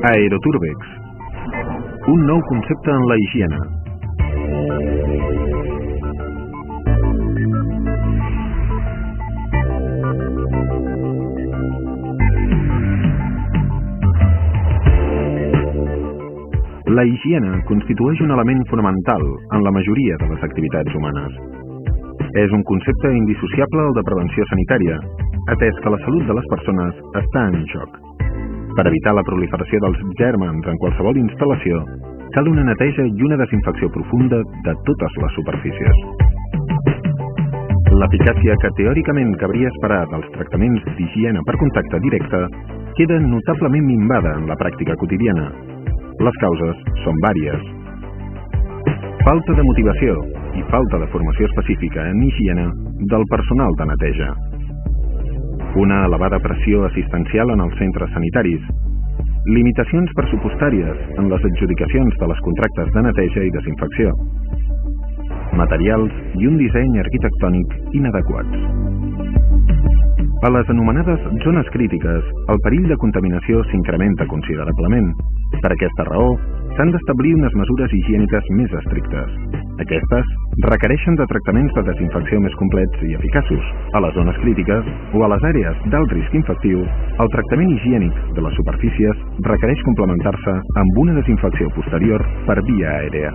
Aeroturbex, un nou concepte en la higiene. La higiene constitueix un element fonamental en la majoria de les activitats humanes. És un concepte indissociable al de prevenció sanitària, atès que la salut de les persones està en joc. Per evitar la proliferació dels gèrmens en qualsevol instal·lació, cal una neteja i una desinfecció profunda de totes les superfícies. L'eficàcia que teòricament cabria esperar dels tractaments d'higiene per contacte directe queda notablement minvada en la pràctica quotidiana. Les causes són vàries. Falta de motivació i falta de formació específica en higiene del personal de neteja. Una elevada pressió assistencial en els centres sanitaris. Limitacions pressupostàries en les adjudicacions de les contractes de neteja i desinfecció. Materials i un disseny arquitectònic inadequats. A les anomenades zones crítiques, el perill de contaminació s'incrementa considerablement. Per aquesta raó, s'han d'establir unes mesures higièniques més estrictes. Aquestes requereixen de tractaments de desinfecció més complets i eficaços. A les zones crítiques o a les àrees d'alt risc infectiu, el tractament higiènic de les superfícies requereix complementar-se amb una desinfecció posterior per via aèrea.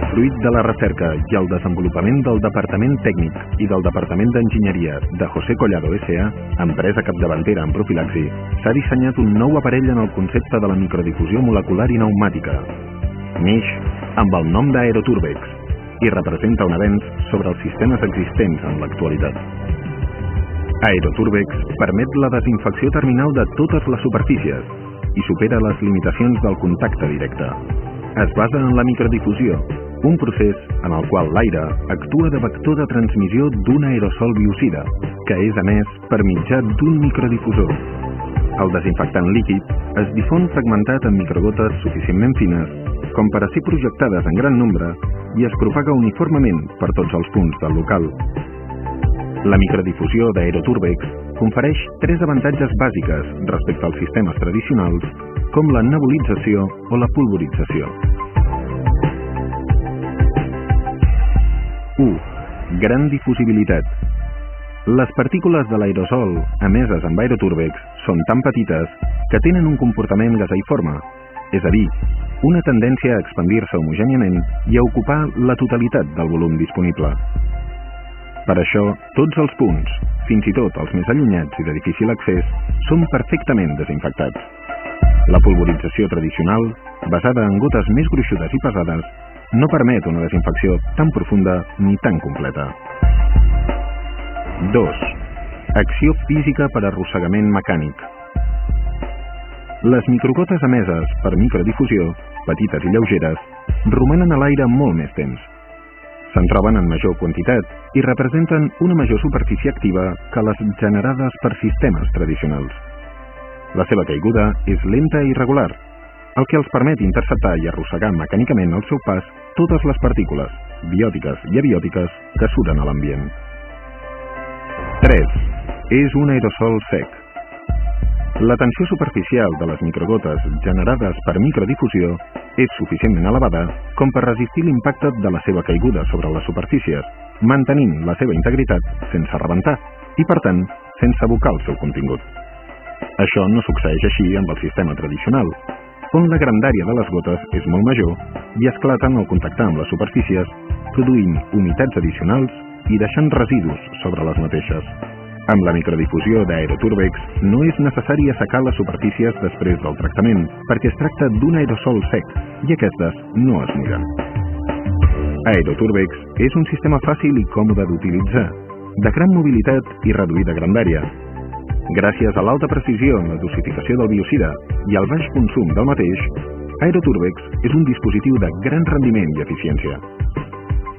Fruit de la recerca i el desenvolupament del Departament Tècnic i del Departament d'Enginyeria de José Collado S.A., empresa capdavantera en profilaxi, s'ha dissenyat un nou aparell en el concepte de la microdifusió molecular i pneumàtica. Neix amb el nom d'Aeroturbex i representa un avenç sobre els sistemes existents en l'actualitat. Aeroturbex permet la desinfecció terminal de totes les superfícies i supera les limitacions del contacte directe. Es basa en la microdifusió, un procés en el qual l'aire actua de vector de transmissió d'un aerosol biocida, que és emès per mitjà d'un microdifusor. El desinfectant líquid es difon fragmentat en microgotes suficientment fines com per a ser projectades en gran nombre i es propaga uniformement per tots els punts del local. La microdifusió d'Aeroturbex confereix 3 avantatges bàsiques respecte als sistemes tradicionals, com la nebulització o la polvorització. 1. Gran difusibilitat. Les partícules de l'aerosol emeses amb Aeroturbex són tan petites que tenen un comportament gaseiforme, és a dir, una tendència a expandir-se homogèniament i a ocupar la totalitat del volum disponible. Per això, tots els punts, fins i tot els més allunyats i de difícil accés, són perfectament desinfectats. La polvorització tradicional, basada en gotes més gruixudes i pesades, no permet una desinfecció tan profunda ni tan completa. 2. Acció física per arrossegament mecànic. Les microgotes emeses per microdifusió, petites i lleugeres, romanen a l'aire molt més temps. Se'n troben en major quantitat i representen una major superfície activa que les generades per sistemes tradicionals. La seva caiguda és lenta i irregular, el que els permet interceptar i arrossegar mecànicament al seu pas totes les partícules, biòtiques i abiòtiques, que surten a l'ambient. 3. És un aerosol sec. La tensió superficial de les microgotes generades per microdifusió és suficientment elevada com per resistir l'impacte de la seva caiguda sobre les superfícies, mantenint la seva integritat sense rebentar i, per tant, sense abocar el seu contingut. Això no succeeix així amb el sistema tradicional, on la grandària de les gotes és molt major i esclaten al contactar amb les superfícies, produint humitats addicionals i deixant residus sobre les mateixes. Amb la microdifusió d'Aeroturbex no és necessari assecar les superfícies després del tractament, perquè es tracta d'un aerosol sec i aquestes no es mullen. Aeroturbex és un sistema fàcil i còmode d'utilitzar, de gran mobilitat i reduïda grandària. Gràcies a l'alta precisió en la dosificació del biocida i al baix consum del mateix, Aeroturbex és un dispositiu de gran rendiment i eficiència.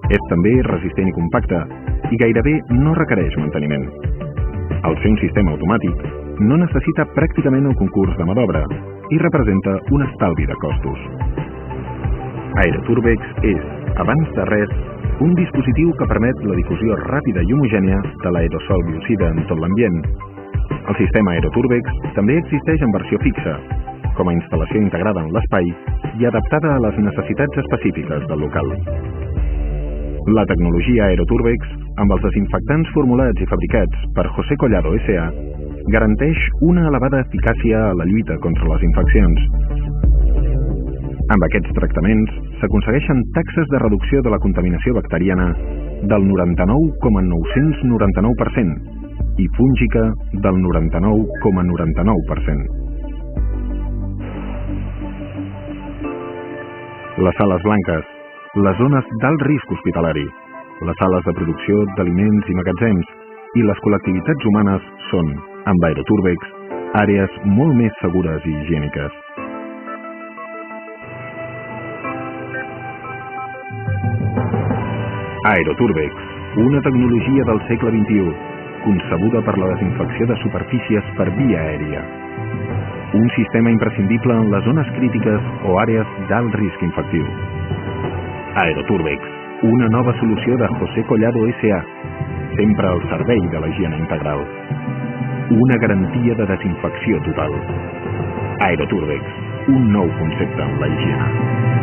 És també resistent i compacte i gairebé no requereix manteniment. Al ser un sistema automàtic, no necessita pràcticament el concurs de mà d'obra i representa un estalvi de costos. Aeroturbex és, abans de res, un dispositiu que permet la difusió ràpida i homogènia de l'aerosol biocida en tot l'ambient. El sistema Aeroturbex també existeix en versió fixa, com a instal·lació integrada en l'espai i adaptada a les necessitats específiques del local. La tecnologia Aeroturbex, amb els desinfectants formulats i fabricats per José Collado S.A., garanteix una elevada eficàcia a la lluita contra les infeccions. Amb aquests tractaments s'aconsegueixen taxes de reducció de la contaminació bacteriana del 99,999% i fúngica del 99,99%. Les sales blanques, les zones d'alt risc hospitalari, les sales de producció d'aliments i magatzems i les col·lectivitats humanes són, amb Aeroturbex, àrees molt més segures i higièniques. Aeroturbex, una tecnologia del segle XXI, concebuda per la desinfecció de superfícies per via aèria. Un sistema imprescindible en les zones crítiques o àrees d'alt risc infectiu. Aeroturbex, una nova solució de José Collado S.A., sempre al servei de la higiene integral. Una garantia de desinfecció total. Aeroturbex, un nou concepte en la higiene.